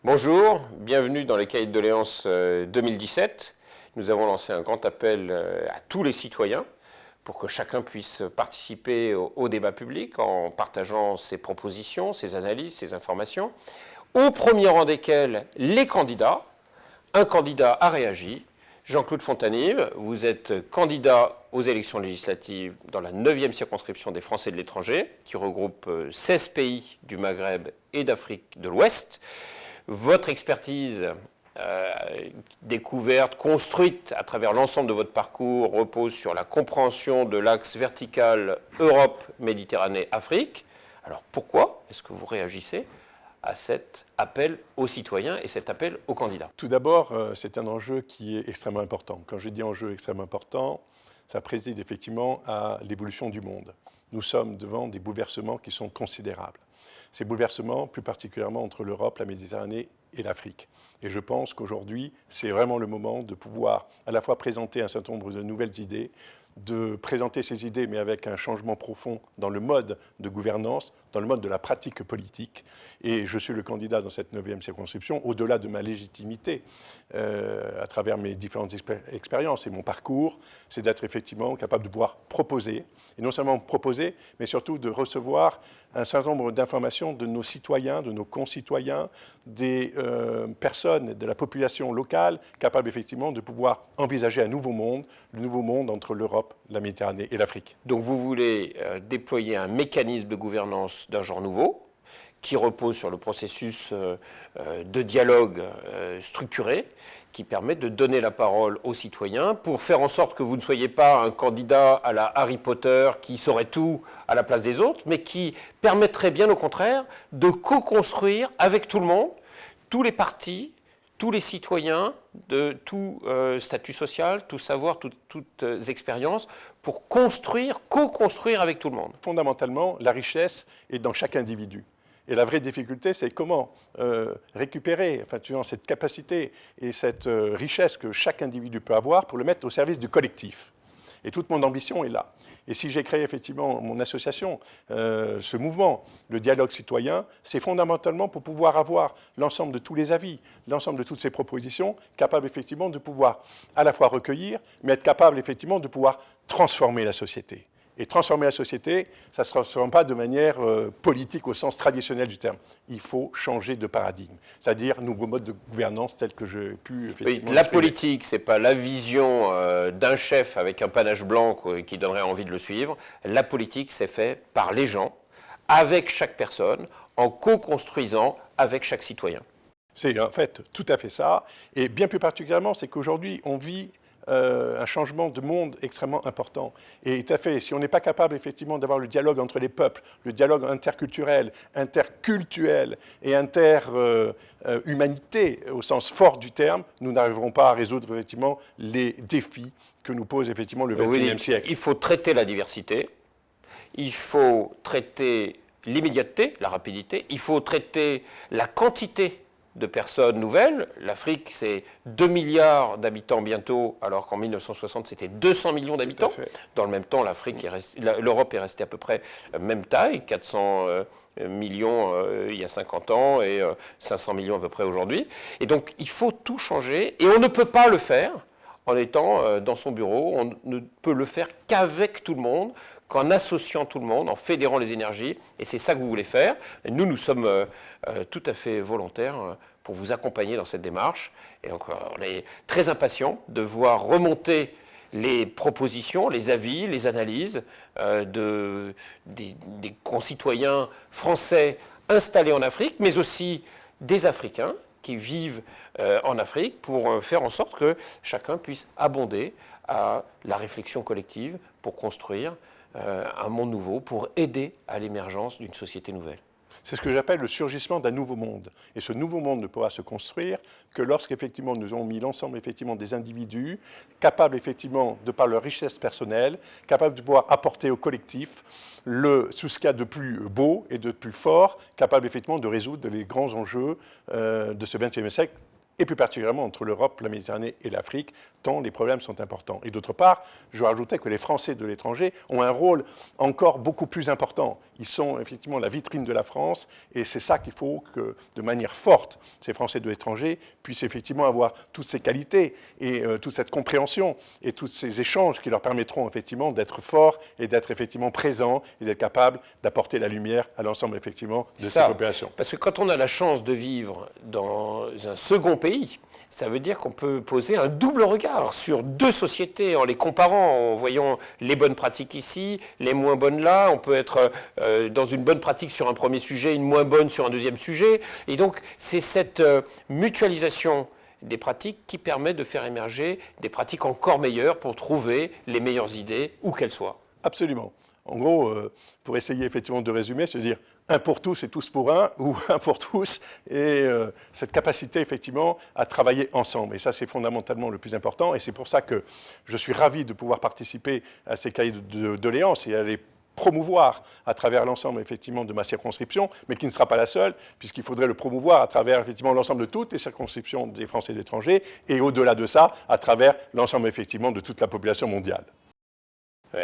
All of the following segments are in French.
Bonjour, bienvenue dans les cahiers de doléances 2017. Nous avons lancé un grand appel à tous les citoyens pour que chacun puisse participer au débat public en partageant ses propositions, ses analyses, ses informations, au premier rang desquels les candidats. Un candidat a réagi. Jean-Claude Fontanive, vous êtes candidat aux élections législatives dans la 9e circonscription des Français de l'étranger, qui regroupe 16 pays du Maghreb et d'Afrique de l'Ouest. Votre expertise découverte, construite à travers l'ensemble de votre parcours, repose sur la compréhension de l'axe vertical Europe, Méditerranée, Afrique. Alors pourquoi est-ce que vous réagissez à cet appel aux citoyens et cet appel aux candidats? Tout d'abord, c'est un enjeu qui est extrêmement important. Quand je dis enjeu extrêmement important, ça préside effectivement à l'évolution du monde. Nous sommes devant des bouleversements qui sont considérables. Ces bouleversements, plus particulièrement entre l'Europe, la Méditerranée et l'Afrique. Et je pense qu'aujourd'hui, c'est vraiment le moment de pouvoir à la fois présenter un certain nombre de nouvelles idées, de présenter ces idées, mais avec un changement profond dans le mode de gouvernance, dans le mode de la pratique politique. Et je suis le candidat dans cette 9e circonscription, au-delà de ma légitimité, à travers mes différentes expériences et mon parcours, c'est d'être effectivement capable de pouvoir proposer, et non seulement proposer, mais surtout de recevoir un certain nombre d'informations de nos citoyens, de nos concitoyens, des personnes de la population locale, capables effectivement de pouvoir envisager un nouveau monde, le nouveau monde entre l'Europe, la Méditerranée et l'Afrique. Donc vous voulez déployer un mécanisme de gouvernance d'un genre nouveau, qui repose sur le processus de dialogue structuré, qui permet de donner la parole aux citoyens pour faire en sorte que vous ne soyez pas un candidat à la Harry Potter qui saurait tout à la place des autres, mais qui permettrait bien au contraire de co-construire avec tout le monde, tous les partis, tous les citoyens de tout statut social, tout savoir, toutes expériences, pour construire, co-construire avec tout le monde. Fondamentalement, la richesse est dans chaque individu. Et la vraie difficulté, c'est comment récupérer cette capacité et cette richesse que chaque individu peut avoir pour le mettre au service du collectif. Et toute mon ambition est là. Et si j'ai créé effectivement mon association, ce mouvement, le dialogue citoyen, c'est fondamentalement pour pouvoir avoir l'ensemble de tous les avis, l'ensemble de toutes ces propositions, capable effectivement de pouvoir à la fois recueillir, mais être capable effectivement de pouvoir transformer la société. Et transformer la société, ça ne se transforme pas de manière politique au sens traditionnel du terme. Il faut changer de paradigme, c'est-à-dire nouveau mode de gouvernance tel que j'ai pu effectivement... Oui, la politique, ce n'est pas la vision d'un chef avec un panache blanc qui donnerait envie de le suivre. La politique, c'est fait par les gens, avec chaque personne, en co-construisant avec chaque citoyen. C'est en fait tout à fait ça. Et bien plus particulièrement, c'est qu'aujourd'hui, on vit un changement de monde extrêmement important. Et tout à fait, si on n'est pas capable effectivement d'avoir le dialogue entre les peuples, le dialogue interculturel, intercultuel et interhumanité au sens fort du terme, nous n'arriverons pas à résoudre effectivement les défis que nous pose effectivement le XXIe siècle. Il faut traiter la diversité, il faut traiter l'immédiateté, la rapidité, il faut traiter la quantité de personnes nouvelles. L'Afrique, c'est 2 milliards d'habitants bientôt, alors qu'en 1960, c'était 200 millions d'habitants. Dans le même temps, l'Europe est restée à peu près même taille, 400 millions il y a 50 ans et 500 millions à peu près aujourd'hui. Et donc, il faut tout changer et on ne peut pas le faire en étant dans son bureau. On ne peut le faire qu'avec tout le monde, qu'en associant tout le monde, en fédérant les énergies. Et c'est ça que vous voulez faire. Et nous sommes tout à fait volontaires pour vous accompagner dans cette démarche. Et donc, on est très impatients de voir remonter les propositions, les avis, les analyses des concitoyens français installés en Afrique, mais aussi des Africains qui vivent en Afrique pour faire en sorte que chacun puisse abonder à la réflexion collective pour construire un monde nouveau, pour aider à l'émergence d'une société nouvelle. C'est ce que j'appelle le surgissement d'un nouveau monde. Et ce nouveau monde ne pourra se construire que lorsqu'effectivement nous aurons mis l'ensemble effectivement des individus capables effectivement, de par leur richesse personnelle, capables de pouvoir apporter au collectif tout ce qu'il y a de plus beau et de plus fort, capables effectivement de résoudre les grands enjeux de ce XXIe siècle, et plus particulièrement entre l'Europe, la Méditerranée et l'Afrique, tant les problèmes sont importants. Et d'autre part, je rajoutais que les Français de l'étranger ont un rôle encore beaucoup plus important. Ils sont effectivement la vitrine de la France, et c'est ça qu'il faut que, de manière forte, ces Français de l'étranger puissent effectivement avoir toutes ces qualités et toute cette compréhension et tous ces échanges qui leur permettront effectivement d'être forts et d'être effectivement présents et d'être capables d'apporter la lumière à l'ensemble effectivement de ces populations. Parce que quand on a la chance de vivre dans un second pays, ça veut dire qu'on peut poser un double regard sur deux sociétés en les comparant, en voyant les bonnes pratiques ici, les moins bonnes là. On peut être dans une bonne pratique sur un premier sujet, une moins bonne sur un deuxième sujet. Et donc, c'est cette mutualisation des pratiques qui permet de faire émerger des pratiques encore meilleures pour trouver les meilleures idées, où qu'elles soient. Absolument. En gros, pour essayer effectivement de résumer, c'est de dire un pour tous et tous pour un, ou un pour tous, et cette capacité effectivement à travailler ensemble. Et ça, c'est fondamentalement le plus important, et c'est pour ça que je suis ravi de pouvoir participer à ces cahiers de doléances et à les promouvoir à travers l'ensemble effectivement de ma circonscription, mais qui ne sera pas la seule, puisqu'il faudrait le promouvoir à travers effectivement l'ensemble de toutes les circonscriptions des Français de l'étranger, et au-delà de ça, à travers l'ensemble effectivement de toute la population mondiale.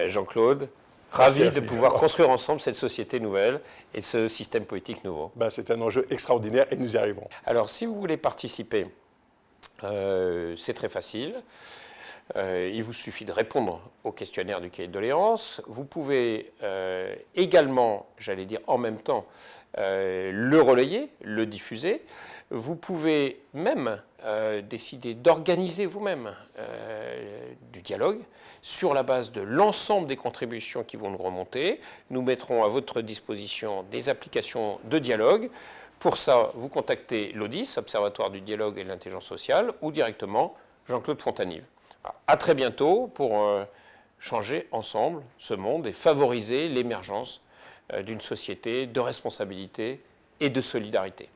Jean-Claude, ravi de pouvoir construire ensemble cette société nouvelle et ce système politique nouveau. C'est un enjeu extraordinaire et nous y arriverons. Alors, si vous voulez participer, c'est très facile. Il vous suffit de répondre au questionnaire du cahier de doléances. Vous pouvez également, j'allais dire en même temps, le relayer, le diffuser. Vous pouvez même décider d'organiser vous-même du dialogue sur la base de l'ensemble des contributions qui vont nous remonter. Nous mettrons à votre disposition des applications de dialogue. Pour ça, vous contactez l'ODIS, Observatoire du dialogue et de l'intelligence sociale, ou directement Jean-Claude Fontanive. À très bientôt pour changer ensemble ce monde et favoriser l'émergence d'une société de responsabilité et de solidarité.